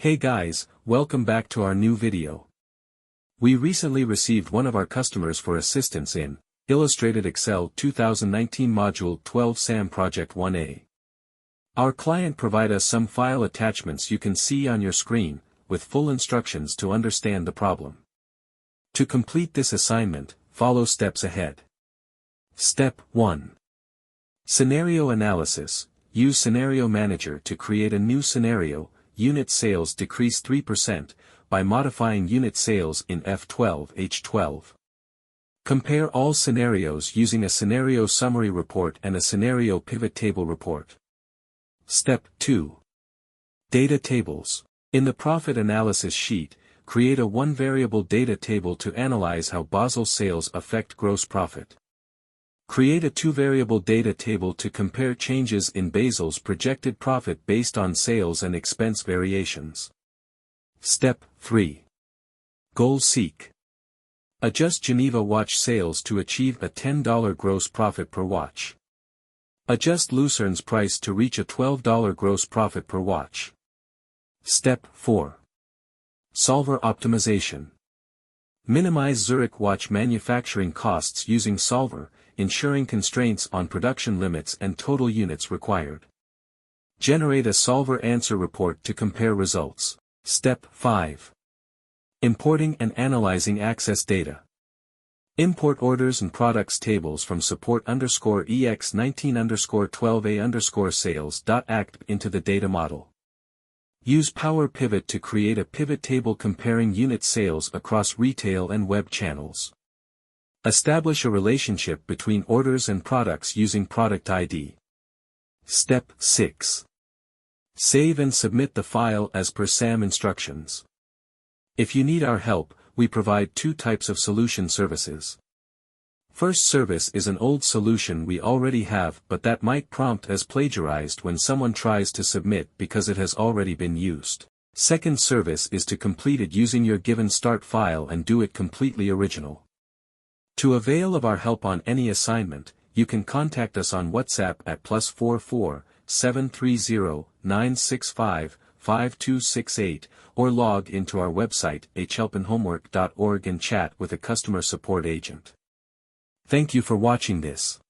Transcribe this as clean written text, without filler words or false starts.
Hey guys, welcome back to our new video. We recently received one of our customers for assistance in Illustrated Excel 2019 Module 12 SAM Project 1A. Our client provided us some file attachments you can see on your screen, with full instructions to understand the problem. To complete this assignment, follow steps ahead. Step 1. Scenario Analysis. Use Scenario Manager to create a new scenario. Unit sales decrease 3%, by modifying unit sales in F12 H12. Compare all scenarios using a scenario summary report and a scenario pivot table report. Step 2. Data tables. In the profit analysis sheet, create a one-variable data table to analyze how Basel sales affect gross profit. Create a two-variable data table to compare changes in Basel's projected profit based on sales and expense variations. Step 3. Goal Seek. Adjust Geneva watch sales to achieve a $10 gross profit per watch. Adjust Lucerne's price to reach a $12 gross profit per watch. Step 4. Solver Optimization. Minimize Zurich watch manufacturing costs using Solver, ensuring constraints on production limits and total units required. Generate a Solver answer report to compare results. Step 5. Importing and analyzing access data. Import orders and products tables from support_EX19_12A_sales.act into the data model. Use Power Pivot to create a pivot table comparing unit sales across retail and web channels. Establish a relationship between orders and products using Product ID. Step 6. Save and submit the file as per SAM instructions. If you need our help, we provide two types of solution services. First service is an old solution we already have but that might prompt as plagiarized when someone tries to submit because it has already been used. Second service is to complete it using your given start file and do it completely original. To avail of our help on any assignment, you can contact us on WhatsApp at +44 730 965 5268 or log into our website hhelpinhomework.org and chat with a customer support agent. Thank you for watching this.